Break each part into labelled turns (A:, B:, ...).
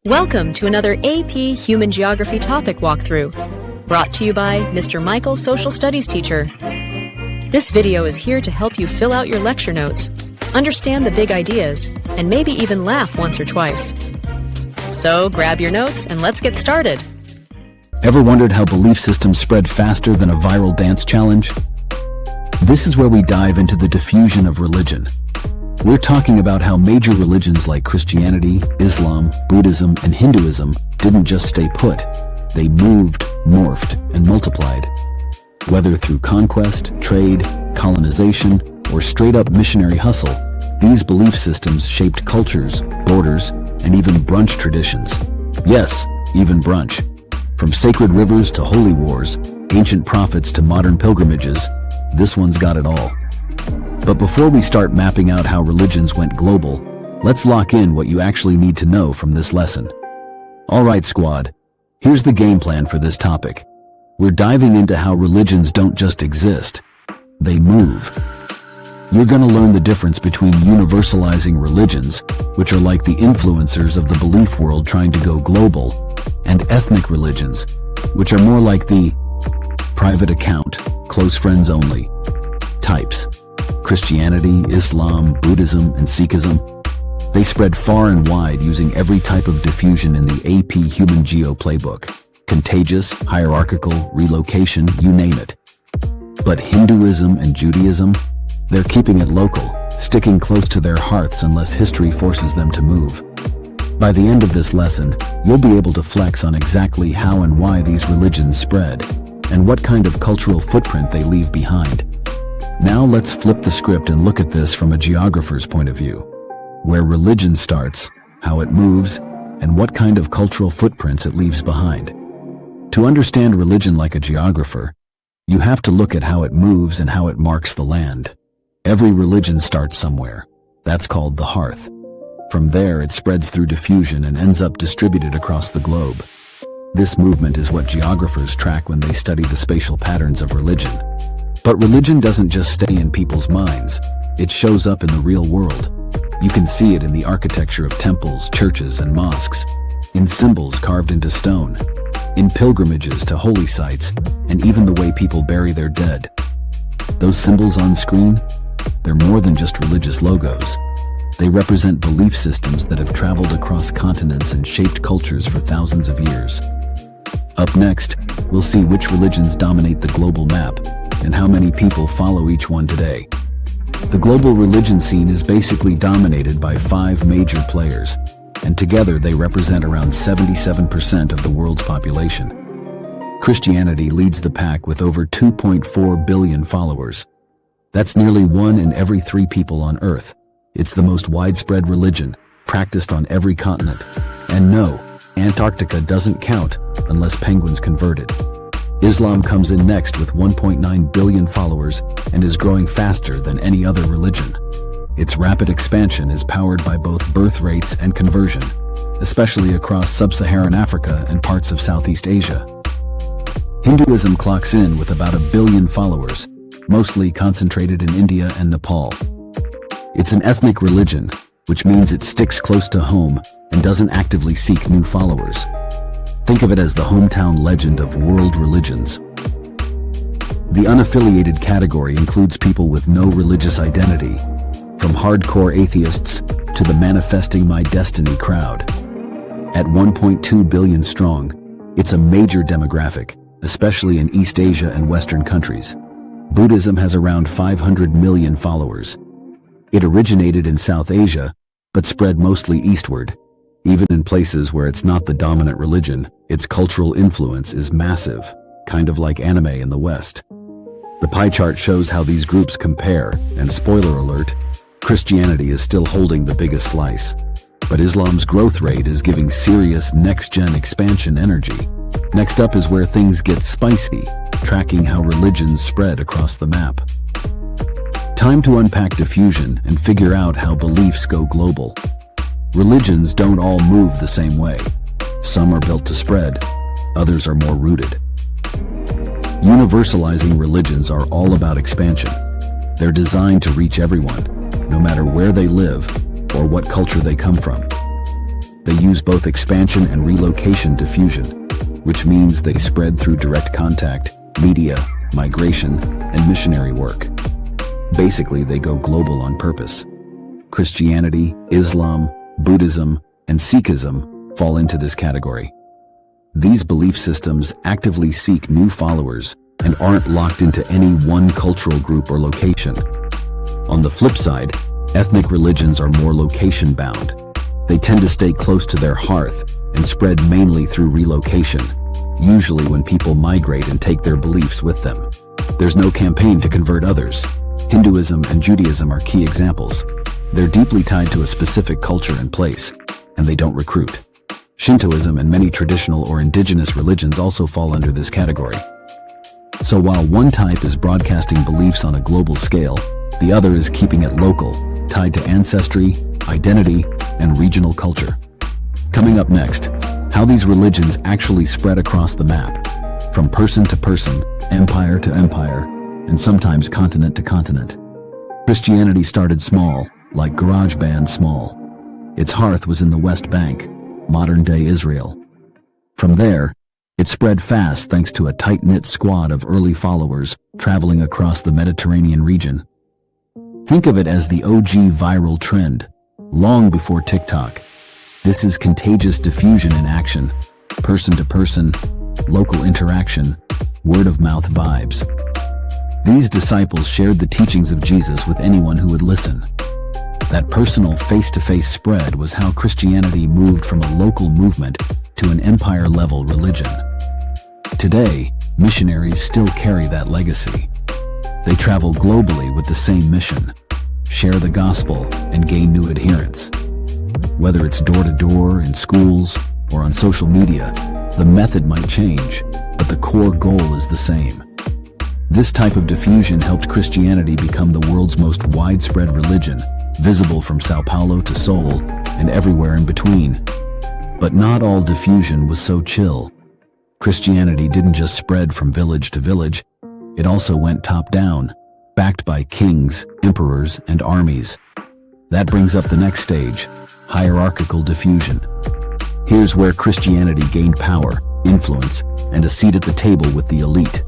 A: Welcome to another AP Human Geography topic walkthrough, brought to you by Mr. Michael, Social Studies teacher. This video is here to help you fill out your lecture notes, understand the big ideas, and maybe even laugh once or twice. So grab your notes and let's get started.
B: Ever wondered how belief systems spread faster than a viral dance challenge? This is where we dive into the diffusion of religion. We're talking about how major religions like Christianity, Islam, Buddhism, and Hinduism didn't just stay put. They moved, morphed, and multiplied. Whether through conquest, trade, colonization, or straight-up missionary hustle, these belief systems shaped cultures, borders, and even brunch traditions. Yes, even brunch. From sacred rivers to holy wars, ancient prophets to modern pilgrimages, this one's got it all. But before we start mapping out how religions went global, let's lock in what you actually need to know from this lesson. Alright squad, here's the game plan for this topic. We're diving into how religions don't just exist, they move. You're gonna learn the difference between universalizing religions, which are like the influencers of the belief world trying to go global, and ethnic religions, which are more like the private account, close friends only types. Christianity, Islam, Buddhism, and Sikhism, they spread far and wide using every type of diffusion in the AP Human Geo playbook. Contagious, hierarchical, relocation, you name it. But Hinduism and Judaism, they're keeping it local, sticking close to their hearths unless history forces them to move. By the end of this lesson, you'll be able to flex on exactly how and why these religions spread, and what kind of cultural footprint they leave behind. Now let's flip the script and look at this from a geographer's point of view. Where religion starts, how it moves, and what kind of cultural footprints it leaves behind. To understand religion like a geographer, you have to look at how it moves and how it marks the land. Every religion starts somewhere. That's called the hearth. From there, it spreads through diffusion and ends up distributed across the globe. This movement is what geographers track when they study the spatial patterns of religion. But religion doesn't just stay in people's minds, it shows up in the real world. You can see it in the architecture of temples, churches, and mosques, in symbols carved into stone, in pilgrimages to holy sites, and even the way people bury their dead. Those symbols on screen, they're more than just religious logos. They represent belief systems that have traveled across continents and shaped cultures for thousands of years. Up next, we'll see which religions dominate the global map, and how many people follow each one today. The global religion scene is basically dominated by 5 major players, and together they represent around 77% of the world's population. Christianity leads the pack with over 2.4 billion followers. That's nearly 1 in every 3 people on Earth. It's the most widespread religion, practiced on every continent. And no, Antarctica doesn't count unless penguins convert it. Islam comes in next with 1.9 billion followers and is growing faster than any other religion. Its rapid expansion is powered by both birth rates and conversion, especially across sub-Saharan Africa and parts of Southeast Asia. Hinduism clocks in with about 1 billion followers, mostly concentrated in India and Nepal. It's an ethnic religion, which means it sticks close to home and doesn't actively seek new followers. Think of it as the hometown legend of world religions. The unaffiliated category includes people with no religious identity, from hardcore atheists to the manifesting my destiny crowd. At 1.2 billion strong, it's a major demographic, especially in East Asia and Western countries. Buddhism has around 500 million followers. It originated in South Asia, but spread mostly eastward. Even in places where it's not the dominant religion, its cultural influence is massive, kind of like anime in the West. The pie chart shows how these groups compare, and spoiler alert, Christianity is still holding the biggest slice. But Islam's growth rate is giving serious next-gen expansion energy. Next up is where things get spicy, tracking how religions spread across the map. Time to unpack diffusion and figure out how beliefs go global. Religions don't all move the same way. Some are built to spread, others are more rooted. Universalizing religions are all about expansion. They're designed to reach everyone, no matter where they live or what culture they come from. They use both expansion and relocation diffusion, which means they spread through direct contact, media, migration, and missionary work. Basically, they go global on purpose. Christianity, Islam, Buddhism, and Sikhism fall into this category. These belief systems actively seek new followers and aren't locked into any one cultural group or location. On the flip side, ethnic religions are more location-bound. They tend to stay close to their hearth and spread mainly through relocation, usually when people migrate and take their beliefs with them. There's no campaign to convert others. Hinduism and Judaism are key examples. They're deeply tied to a specific culture and place, and they don't recruit. Shintoism and many traditional or indigenous religions also fall under this category. So while one type is broadcasting beliefs on a global scale, the other is keeping it local, tied to ancestry, identity, and regional culture. Coming up next, how these religions actually spread across the map, from person to person, empire to empire, and sometimes continent to continent. Christianity started small, like garage band small. Its hearth was in the West Bank, modern-day Israel. From there, it spread fast thanks to a tight-knit squad of early followers traveling across the Mediterranean region. Think of it as the OG viral trend, long before TikTok. This is contagious diffusion in action, person to person, local interaction, word-of-mouth vibes. These disciples shared the teachings of Jesus with anyone who would listen. That personal face-to-face spread was how Christianity moved from a local movement to an empire-level religion. Today, missionaries still carry that legacy. They travel globally with the same mission: share the gospel and gain new adherents. Whether it's door-to-door, in schools, or on social media, the method might change, but the core goal is the same. This type of diffusion helped Christianity become the world's most widespread religion, visible from Sao Paulo to Seoul and everywhere in between. But not all diffusion was so chill. Christianity didn't just spread from village to village, it also went top-down, backed by kings, emperors, and armies. That brings up the next stage: hierarchical diffusion. Here's where Christianity gained power, influence, and a seat at the table with the elite.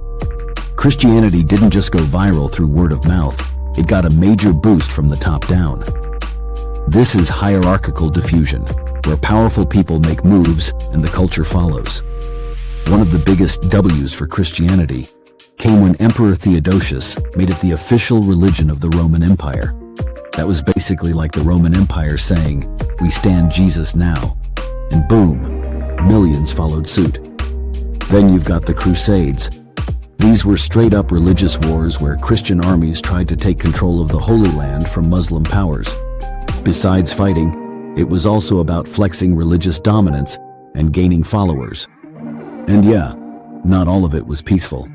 B: Christianity didn't just go viral through word of mouth, it got a major boost from the top down. This is hierarchical diffusion, where powerful people make moves and the culture follows. One of the biggest W's for Christianity came when Emperor Theodosius made it the official religion of the Roman Empire. That was basically like the Roman Empire saying, "We stand Jesus now." And boom, millions followed suit. Then you've got the Crusades. These were straight-up religious wars where Christian armies tried to take control of the Holy Land from Muslim powers. Besides fighting, it was also about flexing religious dominance and gaining followers. And yeah, not all of it was peaceful.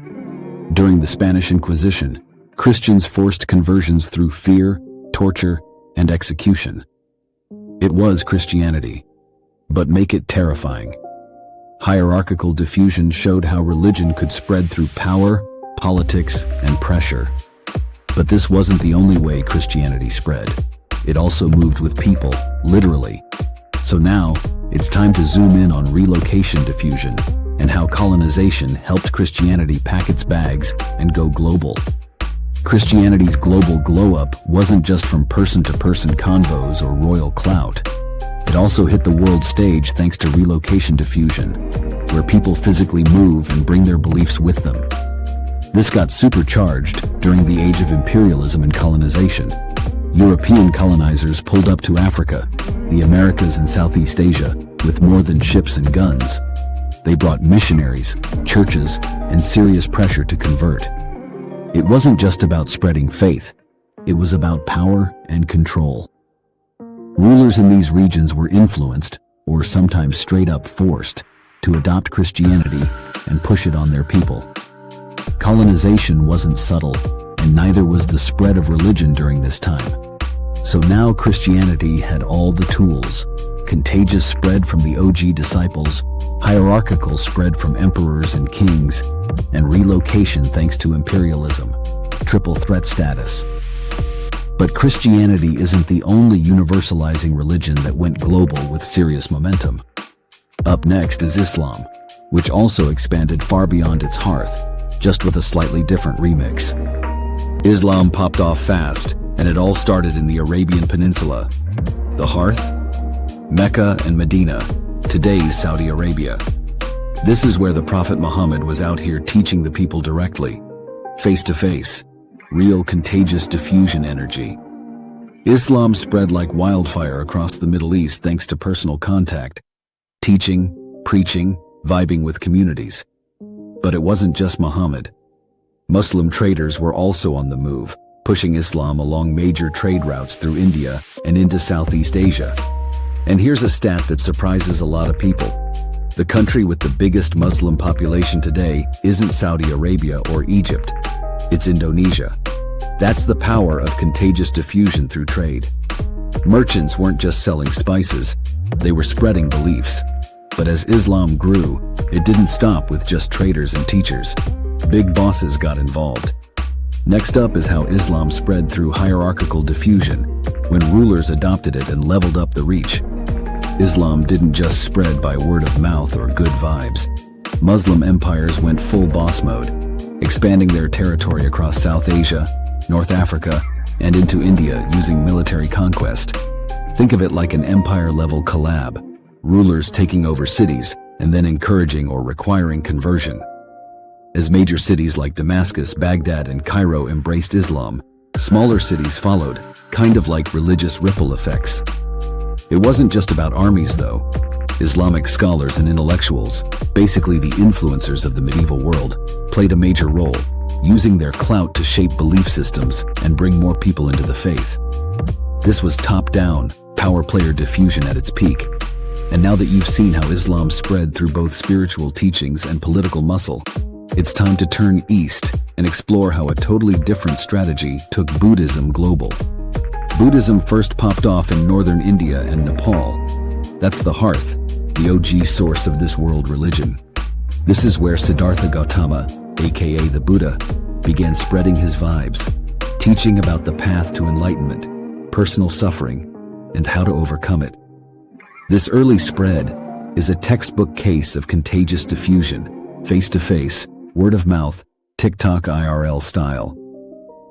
B: During the Spanish Inquisition, Christians forced conversions through fear, torture, and execution. It was Christianity, but make it terrifying. Hierarchical diffusion showed how religion could spread through power, politics, and pressure. But this wasn't the only way Christianity spread. It also moved with people, literally. So now, it's time to zoom in on relocation diffusion and how colonization helped Christianity pack its bags and go global. Christianity's global glow-up wasn't just from person-to-person convos or royal clout. It also hit the world stage thanks to relocation diffusion, where people physically move and bring their beliefs with them. This got supercharged during the age of imperialism and colonization. European colonizers pulled up to Africa, the Americas, and Southeast Asia with more than ships and guns. They brought missionaries, churches, and serious pressure to convert. It wasn't just about spreading faith, it was about power and control. Rulers in these regions were influenced, or sometimes straight up forced, to adopt Christianity and push it on their people. Colonization wasn't subtle, and neither was the spread of religion during this time. So now Christianity had all the tools: contagious spread from the OG disciples, hierarchical spread from emperors and kings, and relocation thanks to imperialism, triple threat status. But Christianity isn't the only universalizing religion that went global with serious momentum. Up next is Islam, which also expanded far beyond its hearth, just with a slightly different remix. Islam popped off fast, and it all started in the Arabian Peninsula. The hearth? Mecca and Medina, today's Saudi Arabia. This is where the Prophet Muhammad was out here teaching the people directly, face to face, real contagious diffusion energy. Islam spread like wildfire across the Middle East thanks to personal contact, teaching, preaching, vibing with communities. But it wasn't just Muhammad. Muslim traders were also on the move, pushing Islam along major trade routes through India and into Southeast Asia. And here's a stat that surprises a lot of people. The country with the biggest Muslim population today isn't Saudi Arabia or Egypt. It's Indonesia. That's the power of contagious diffusion through trade. Merchants weren't just selling spices, they were spreading beliefs. But as Islam grew, it didn't stop with just traders and teachers. Big bosses got involved. Next up is how Islam spread through hierarchical diffusion, when rulers adopted it and leveled up the reach. Islam didn't just spread by word of mouth or good vibes. Muslim empires went full boss mode, expanding their territory across South Asia, North Africa, and into India using military conquest. Think of it like an empire-level collab, rulers taking over cities and then encouraging or requiring conversion. As major cities like Damascus, Baghdad, and Cairo embraced Islam, smaller cities followed, kind of like religious ripple effects. It wasn't just about armies, though. Islamic scholars and intellectuals, basically the influencers of the medieval world, played a major role, using their clout to shape belief systems and bring more people into the faith. This was top-down, power player diffusion at its peak. And now that you've seen how Islam spread through both spiritual teachings and political muscle, it's time to turn east and explore how a totally different strategy took Buddhism global. Buddhism first popped off in northern India and Nepal. That's the hearth, the OG source of this world religion. This is where Siddhartha Gautama, aka the Buddha, began spreading his vibes, teaching about the path to enlightenment, personal suffering, and how to overcome it. This early spread is a textbook case of contagious diffusion, face-to-face, word-of-mouth, TikTok IRL style.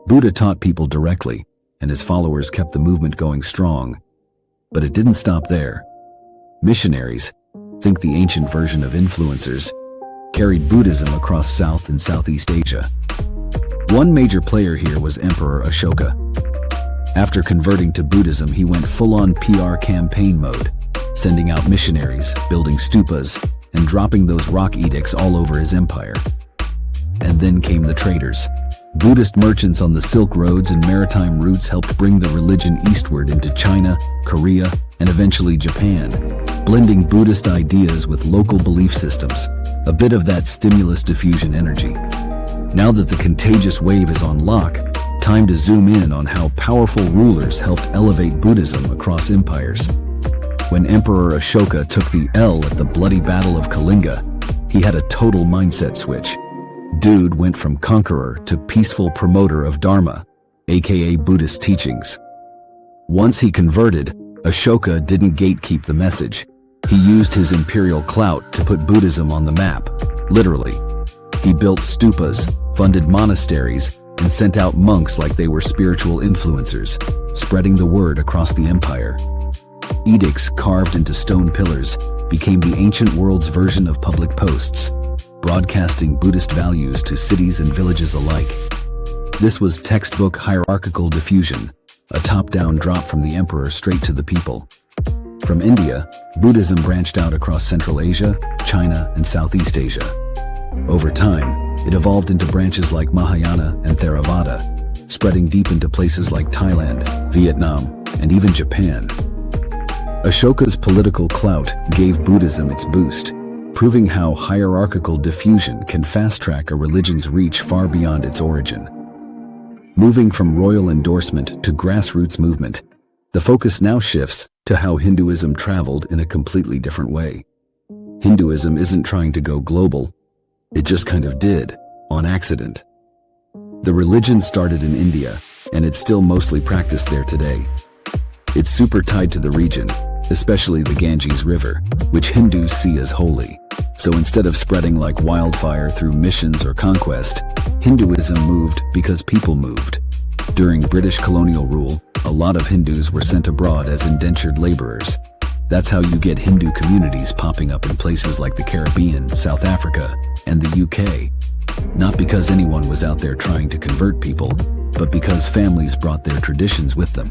B: Buddha taught people directly, and his followers kept the movement going strong. But it didn't stop there. Missionaries, think the ancient version of influencers, carried Buddhism across South and Southeast Asia. One major player here was Emperor Ashoka. After converting to Buddhism, he went full-on PR campaign mode, sending out missionaries, building stupas, and dropping those rock edicts all over his empire. And then came the traders. Buddhist merchants on the Silk Roads and maritime routes helped bring the religion eastward into China, Korea, and eventually Japan, blending Buddhist ideas with local belief systems, a bit of that stimulus diffusion energy. Now that the contagious wave is on lock, time to zoom in on how powerful rulers helped elevate Buddhism across empires. When Emperor Ashoka took the L at the bloody Battle of Kalinga, he had a total mindset switch. Dude went from conqueror to peaceful promoter of Dharma, aka Buddhist teachings. Once he converted, Ashoka didn't gatekeep the message. He used his imperial clout to put Buddhism on the map, literally. He built stupas, funded monasteries, and sent out monks like they were spiritual influencers, spreading the word across the empire. Edicts carved into stone pillars became the ancient world's version of public posts, broadcasting Buddhist values to cities and villages alike. This was textbook hierarchical diffusion, a top-down drop from the emperor straight to the people. From India, Buddhism branched out across Central Asia, China, and Southeast Asia. Over time, it evolved into branches like Mahayana and Theravada, spreading deep into places like Thailand, Vietnam, and even Japan. Ashoka's political clout gave Buddhism its boost, proving how hierarchical diffusion can fast-track a religion's reach far beyond its origin. Moving from royal endorsement to grassroots movement, the focus now shifts to how Hinduism traveled in a completely different way. Hinduism isn't trying to go global, it just kind of did, on accident. The religion started in India, and it's still mostly practiced there today. It's super tied to the region, especially the Ganges River, which Hindus see as holy. So instead of spreading like wildfire through missions or conquest, Hinduism moved because people moved. During British colonial rule, a lot of Hindus were sent abroad as indentured laborers. That's how you get Hindu communities popping up in places like the Caribbean, South Africa, and the UK. Not because anyone was out there trying to convert people, but because families brought their traditions with them.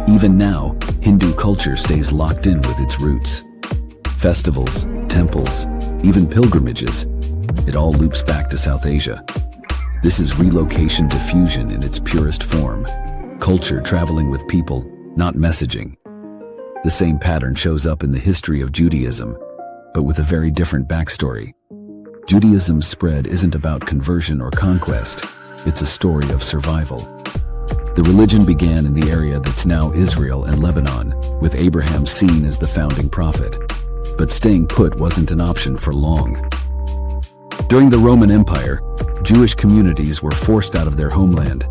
B: Even now, Hindu culture stays locked in with its roots. Festivals, temples, even pilgrimages, it all loops back to South Asia. This is relocation diffusion in its purest form. Culture traveling with people, not messaging. The same pattern shows up in the history of Judaism, but with a very different backstory. Judaism's spread isn't about conversion or conquest, it's a story of survival. The religion began in the area that's now Israel and Lebanon, with Abraham seen as the founding prophet. But staying put wasn't an option for long. During the Roman Empire, Jewish communities were forced out of their homeland.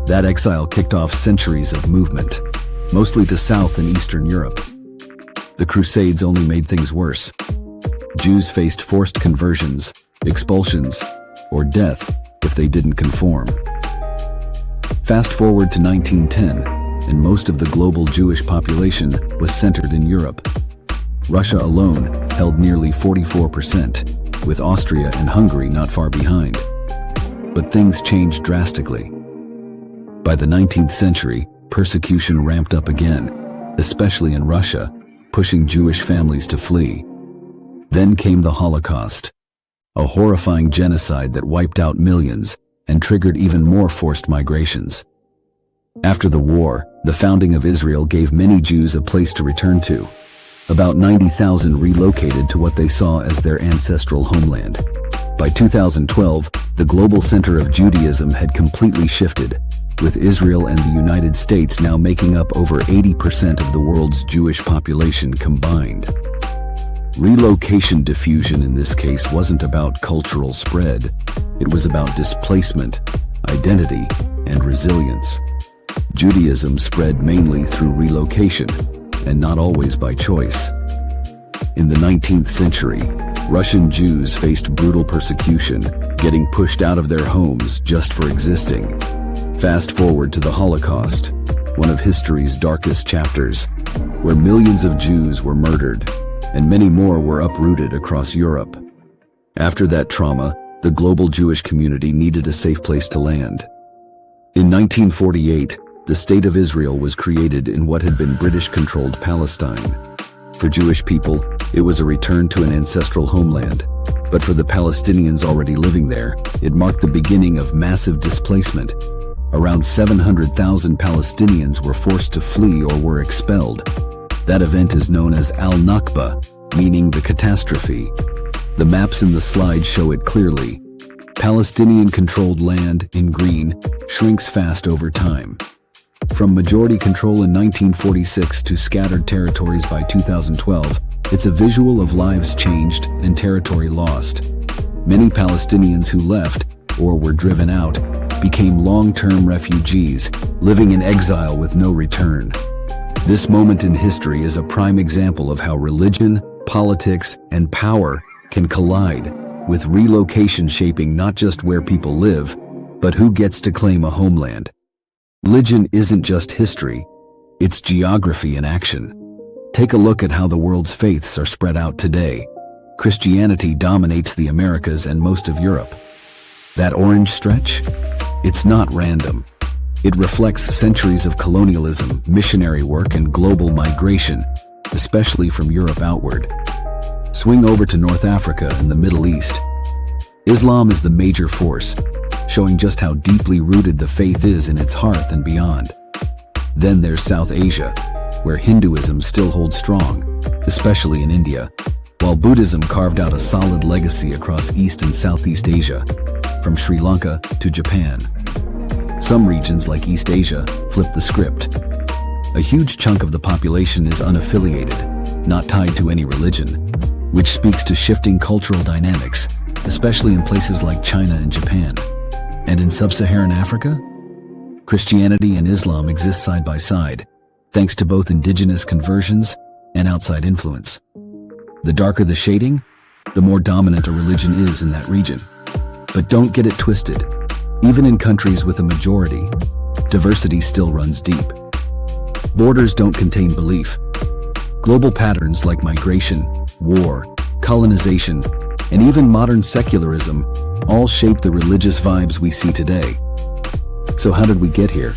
B: That exile kicked off centuries of movement, mostly to South and Eastern Europe. The Crusades only made things worse. Jews faced forced conversions, expulsions, or death if they didn't conform. Fast forward to 1910, and most of the global Jewish population was centered in Europe. Russia alone held nearly 44%, with Austria and Hungary not far behind. But things changed drastically. By the 19th century, persecution ramped up again, especially in Russia, pushing Jewish families to flee. Then came the Holocaust, a horrifying genocide that wiped out millions and triggered even more forced migrations. After the war, the founding of Israel gave many Jews a place to return to. About 90,000 relocated to what they saw as their ancestral homeland. By 2012, the global center of Judaism had completely shifted, with Israel and the United States now making up over 80% of the world's Jewish population combined. Relocation diffusion in this case wasn't about cultural spread, it was about displacement, identity, and resilience. Judaism spread mainly through relocation, and not always by choice. In the 19th century, Russian Jews faced brutal persecution, getting pushed out of their homes just for existing. Fast forward to the Holocaust, one of history's darkest chapters, where millions of Jews were murdered, and many more were uprooted across Europe. After that trauma, the global Jewish community needed a safe place to land. In 1948, the State of Israel was created in what had been British-controlled Palestine. For Jewish people, it was a return to an ancestral homeland. But for the Palestinians already living there, it marked the beginning of massive displacement. Around 700,000 Palestinians were forced to flee or were expelled. That event is known as Al-Nakba, meaning the catastrophe. The maps in the slide show it clearly. Palestinian-controlled land, in green, shrinks fast over time. From majority control in 1946 to scattered territories by 2012, it's a visual of lives changed and territory lost. Many Palestinians who left, or were driven out, became long-term refugees, living in exile with no return. This moment in history is a prime example of how religion, politics, and power can collide, with relocation shaping not just where people live, but who gets to claim a homeland. Religion isn't just history, it's geography in action. Take a look at how the world's faiths are spread out today. Christianity dominates the Americas and most of Europe. That orange stretch? It's not random. It reflects centuries of colonialism, missionary work, and global migration, especially from Europe outward. Swing over to North Africa and the Middle East. Islam is the major force, showing just how deeply rooted the faith is in its hearth and beyond. Then there's South Asia, where Hinduism still holds strong, especially in India, while Buddhism carved out a solid legacy across East and Southeast Asia, from Sri Lanka to Japan. Some regions like East Asia flip the script. A huge chunk of the population is unaffiliated, not tied to any religion, which speaks to shifting cultural dynamics, especially in places like China and Japan. And in sub-Saharan Africa? Christianity and Islam exist side by side, thanks to both indigenous conversions and outside influence. The darker the shading, the more dominant a religion is in that region. But don't get it twisted. Even in countries with a majority, diversity still runs deep. Borders don't contain belief. Global patterns like migration, war, colonization, and even modern secularism all shape the religious vibes we see today. So how did we get here?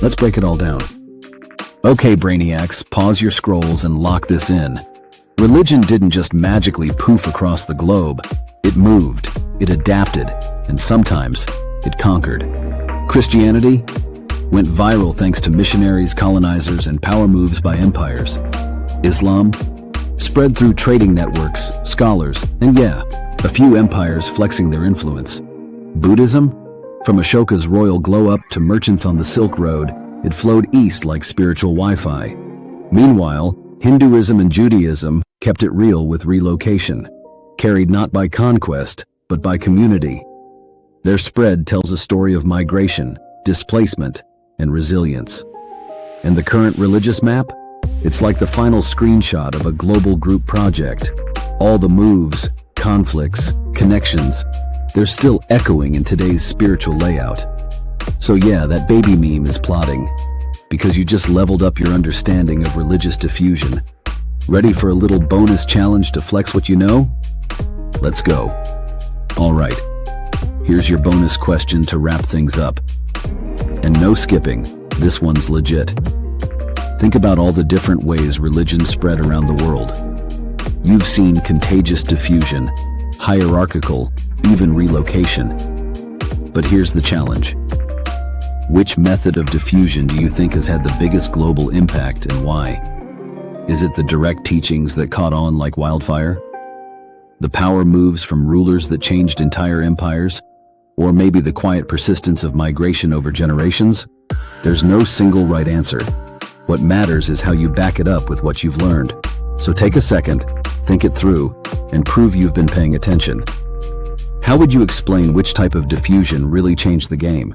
B: Let's break it all down. Okay, brainiacs, pause your scrolls and lock this in. Religion didn't just magically poof across the globe. It moved, it adapted, and sometimes it conquered. Christianity went viral thanks to missionaries, colonizers, and power moves by empires. Islam spread through trading networks, scholars, and a few empires flexing their influence. Buddhism, from Ashoka's royal glow-up to merchants on the Silk Road, it flowed east like spiritual Wi-Fi. Meanwhile, Hinduism and Judaism kept it real with relocation, carried not by conquest, but by community. Their spread tells a story of migration, displacement, and resilience. And the current religious map? It's like the final screenshot of a global group project. All the moves, conflicts, connections, they're still echoing in today's spiritual layout. So that baby meme is plotting, because you just leveled up your understanding of religious diffusion. Ready for a little bonus challenge to flex what you know? Let's go. All right, here's your bonus question to wrap things up. And no skipping, this one's legit. Think about all the different ways religion spread around the world. You've seen contagious diffusion, hierarchical, even relocation. But here's the challenge. Which method of diffusion do you think has had the biggest global impact and why? Is it the direct teachings that caught on like wildfire? The power moves from rulers that changed entire empires? Or maybe the quiet persistence of migration over generations? There's no single right answer. What matters is how you back it up with what you've learned. So take a second, think it through, and prove you've been paying attention. How would you explain which type of diffusion really changed the game?